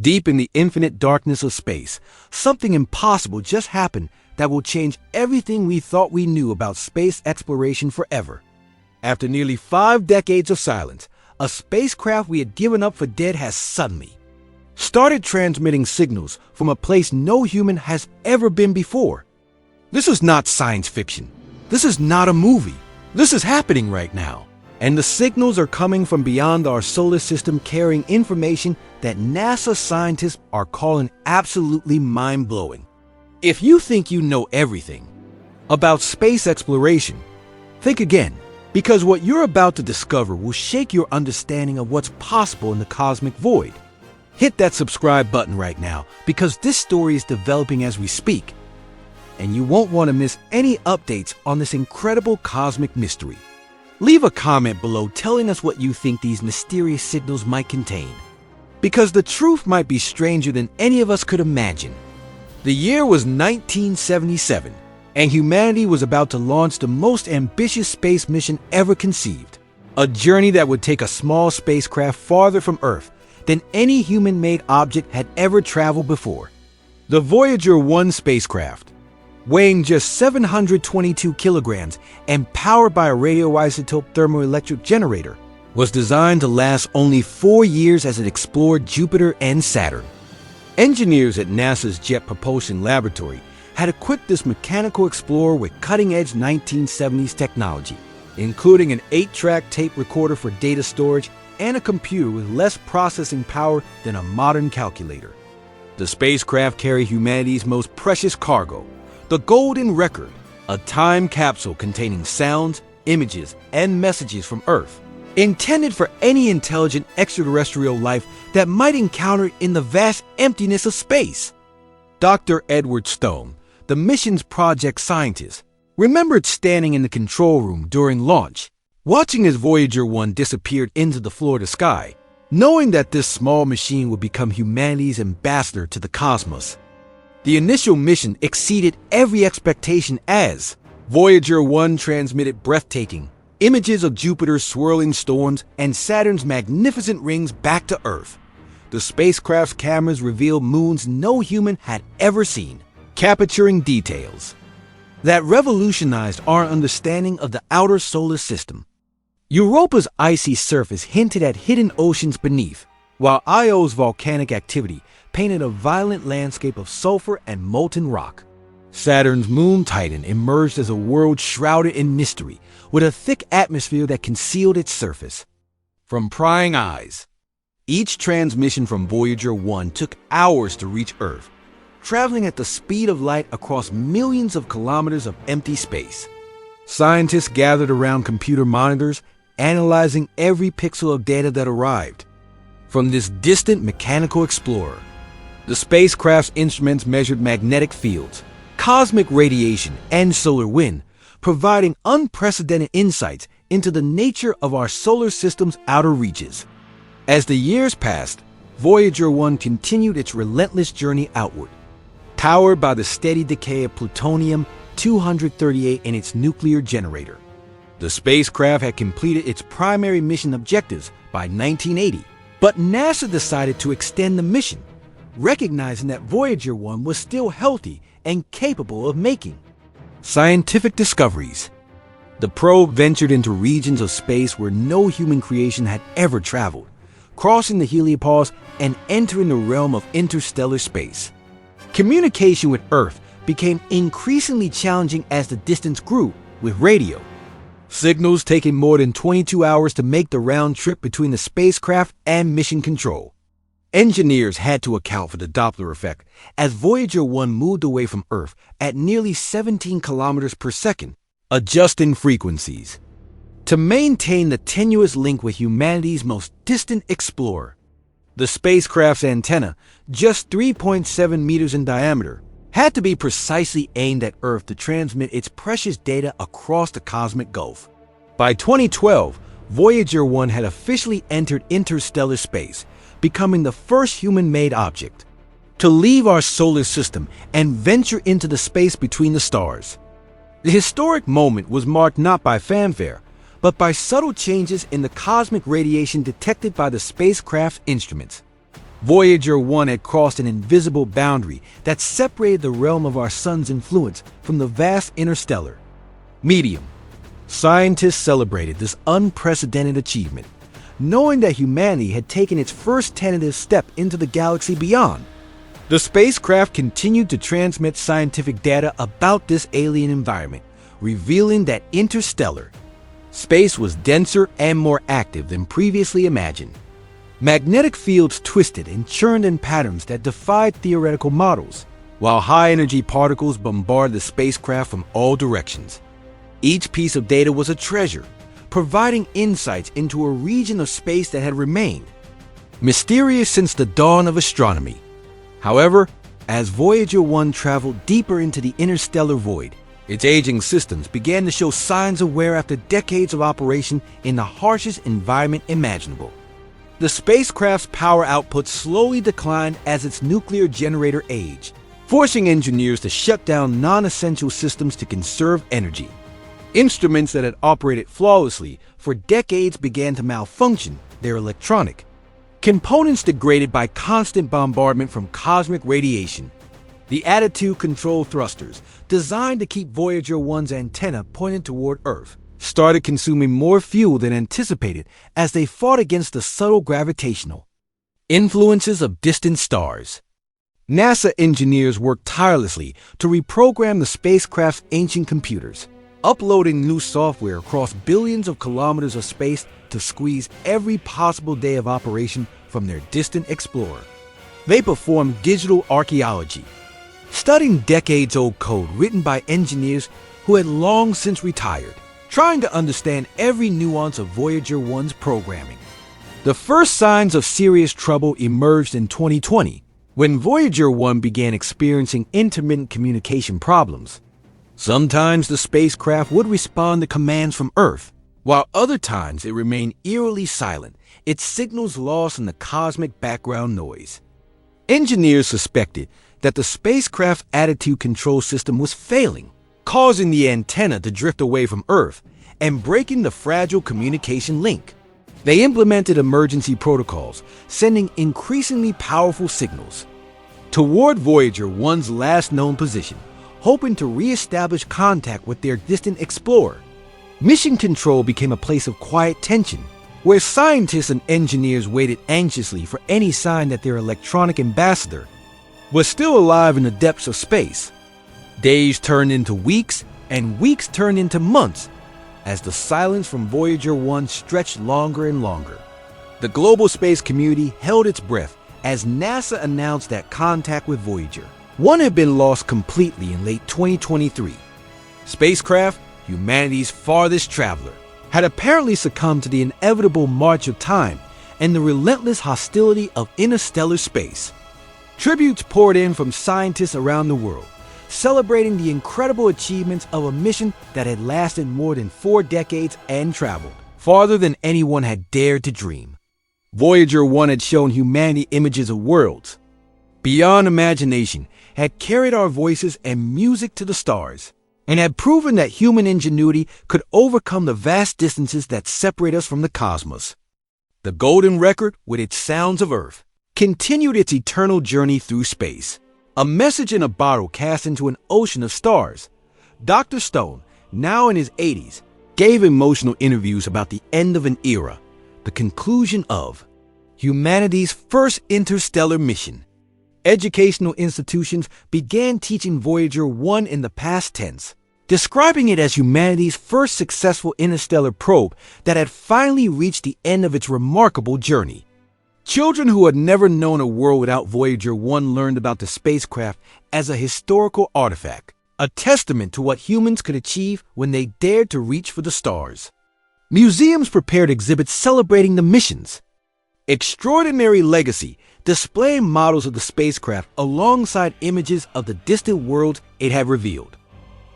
Deep in the infinite darkness of space, something impossible just happened that will change everything we thought we knew about space exploration forever. After nearly 5 decades of silence, a spacecraft we had given up for dead has suddenly started transmitting signals from a place no human has ever been before. This is not science fiction. This is not a movie. This is happening right now. And the signals are coming from beyond our solar system, carrying information that NASA scientists are calling absolutely mind-blowing. If you think you know everything about space exploration, think again, because what you're about to discover will shake your understanding of what's possible in the cosmic void. Hit that subscribe button right now, because this story is developing as we speak, and you won't want to miss any updates on this incredible cosmic mystery. Leave a comment below telling us what you think these mysterious signals might contain, because the truth might be stranger than any of us could imagine. The year was 1977, and humanity was about to launch the most ambitious space mission ever conceived, a journey that would take a small spacecraft farther from Earth than any human-made object had ever traveled before. The Voyager 1 spacecraft, weighing just 722 kilograms and powered by a radioisotope thermoelectric generator, was designed to last only 4 years as it explored Jupiter and Saturn. Engineers at NASA's Jet Propulsion Laboratory had equipped this mechanical explorer with cutting-edge 1970s technology, including an 8-track tape recorder for data storage and a computer with less processing power than a modern calculator. The spacecraft carried humanity's most precious cargo, the Golden Record, a time capsule containing sounds, images, and messages from Earth, intended for any intelligent extraterrestrial life that might encounter it in the vast emptiness of space. Dr. Edward Stone, the mission's project scientist, remembered standing in the control room during launch, watching as Voyager 1 disappeared into the Florida sky, knowing that this small machine would become humanity's ambassador to the cosmos. The initial mission exceeded every expectation as Voyager 1 transmitted breathtaking images of Jupiter's swirling storms and Saturn's magnificent rings back to Earth. The spacecraft's cameras revealed moons no human had ever seen, capturing details that revolutionized our understanding of the outer solar system. Europa's icy surface hinted at hidden oceans beneath, while Io's volcanic activity painted a violent landscape of sulfur and molten rock. Saturn's moon Titan emerged as a world shrouded in mystery, with a thick atmosphere that concealed its surface from prying eyes. Each transmission from Voyager 1 took hours to reach Earth, traveling at the speed of light across millions of kilometers of empty space. Scientists gathered around computer monitors, analyzing every pixel of data that arrived from this distant mechanical explorer. The spacecraft's instruments measured magnetic fields, cosmic radiation, and solar wind, providing unprecedented insights into the nature of our solar system's outer reaches. As the years passed, Voyager 1 continued its relentless journey outward, powered by the steady decay of plutonium-238 in its nuclear generator. The spacecraft had completed its primary mission objectives by 1980, but NASA decided to extend the mission, recognizing that Voyager 1 was still healthy and capable of making scientific discoveries. The probe ventured into regions of space where no human creation had ever traveled, crossing the heliopause and entering the realm of interstellar space. Communication with Earth became increasingly challenging as the distance grew, with radio signals taking more than 22 hours to make the round trip between the spacecraft and mission control. Engineers had to account for the Doppler effect as Voyager 1 moved away from Earth at nearly 17 kilometers per second, adjusting frequencies to maintain the tenuous link with humanity's most distant explorer. The spacecraft's antenna, just 3.7 meters in diameter, had to be precisely aimed at Earth to transmit its precious data across the cosmic gulf. By 2012, Voyager 1 had officially entered interstellar space, becoming the first human-made object to leave our solar system and venture into the space between the stars. The historic moment was marked not by fanfare, but by subtle changes in the cosmic radiation detected by the spacecraft's instruments. Voyager 1 had crossed an invisible boundary that separated the realm of our sun's influence from the vast interstellar medium. Scientists celebrated this unprecedented achievement, knowing that humanity had taken its first tentative step into the galaxy beyond. The spacecraft continued to transmit scientific data about this alien environment, revealing that interstellar space was denser and more active than previously imagined. Magnetic fields twisted and churned in patterns that defied theoretical models, while high-energy particles bombarded the spacecraft from all directions. Each piece of data was a treasure, providing insights into a region of space that had remained mysterious since the dawn of astronomy. However, as Voyager 1 traveled deeper into the interstellar void, its aging systems began to show signs of wear after decades of operation in the harshest environment imaginable. The spacecraft's power output slowly declined as its nuclear generator aged, forcing engineers to shut down non-essential systems to conserve energy. Instruments that had operated flawlessly for decades began to malfunction their electronic components degraded by constant bombardment from cosmic radiation. The attitude control thrusters, designed to keep Voyager 1's antenna pointed toward Earth, started consuming more fuel than anticipated as they fought against the subtle gravitational influences of distant stars. NASA engineers worked tirelessly to reprogram the spacecraft's ancient computers, uploading new software across billions of kilometers of space to squeeze every possible day of operation from their distant explorer. They performed digital archaeology, studying decades-old code written by engineers who had long since retired, trying to understand every nuance of Voyager 1's programming. The first signs of serious trouble emerged in 2020, when Voyager 1 began experiencing intermittent communication problems. Sometimes the spacecraft would respond to commands from Earth, while other times it remained eerily silent, its signals lost in the cosmic background noise. Engineers suspected that the spacecraft's attitude control system was failing, causing the antenna to drift away from Earth and breaking the fragile communication link. They implemented emergency protocols, sending increasingly powerful signals toward Voyager 1's last known position, hoping to re-establish contact with their distant explorer. Mission control became a place of quiet tension, where scientists and engineers waited anxiously for any sign that their electronic ambassador was still alive in the depths of space. Days turned into weeks, and weeks turned into months, as the silence from Voyager 1 stretched longer and longer. The global space community held its breath as NASA announced that contact with Voyager 1 had been lost completely in late 2023. Spacecraft, humanity's farthest traveler, had apparently succumbed to the inevitable march of time and the relentless hostility of interstellar space. Tributes poured in from scientists around the world, celebrating the incredible achievements of a mission that had lasted more than 4 decades and traveled farther than anyone had dared to dream. Voyager 1 had shown humanity images of worlds beyond imagination, had carried our voices and music to the stars, and had proven that human ingenuity could overcome the vast distances that separate us from the cosmos. The golden record, with its sounds of Earth, continued its eternal journey through space. A message in a bottle cast into an ocean of stars. Dr. Stone, now in his 80s, gave emotional interviews about the end of an era, the conclusion of humanity's first interstellar mission. Educational institutions began teaching Voyager 1 in the past tense, describing it as humanity's first successful interstellar probe that had finally reached the end of its remarkable journey. Children who had never known a world without Voyager 1 learned about the spacecraft as a historical artifact, a testament to what humans could achieve when they dared to reach for the stars. Museums prepared exhibits celebrating the mission's extraordinary legacy, displaying models of the spacecraft alongside images of the distant worlds it had revealed.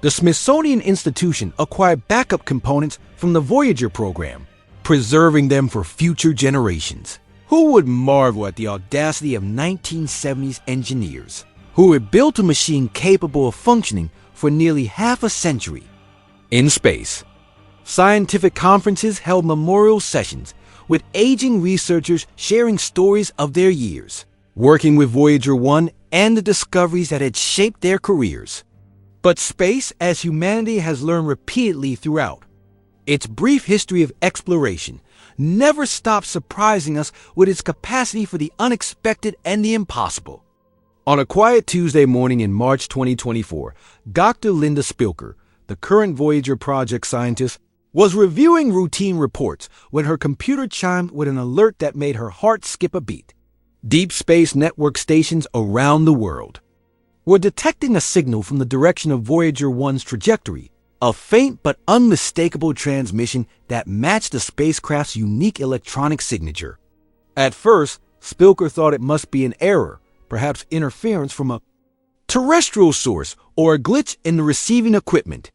The Smithsonian Institution acquired backup components from the Voyager program, preserving them for future generations. Who would marvel at the audacity of 1970s engineers who had built a machine capable of functioning for nearly half a century? In space, scientific conferences held memorial sessions with aging researchers sharing stories of their years. working with Voyager 1 and the discoveries that had shaped their careers. But space, as humanity has learned repeatedly throughout its brief history of exploration, never stops surprising us with its capacity for the unexpected and the impossible. On a quiet Tuesday morning in March 2024, Dr. Linda Spilker, the current Voyager project scientist, was reviewing routine reports when her computer chimed with an alert that made her heart skip a beat. Deep Space Network stations around the world were detecting a signal from the direction of Voyager 1's trajectory, a faint but unmistakable transmission that matched the spacecraft's unique electronic signature. At first, Spilker thought it must be an error, perhaps interference from a terrestrial source or a glitch in the receiving equipment.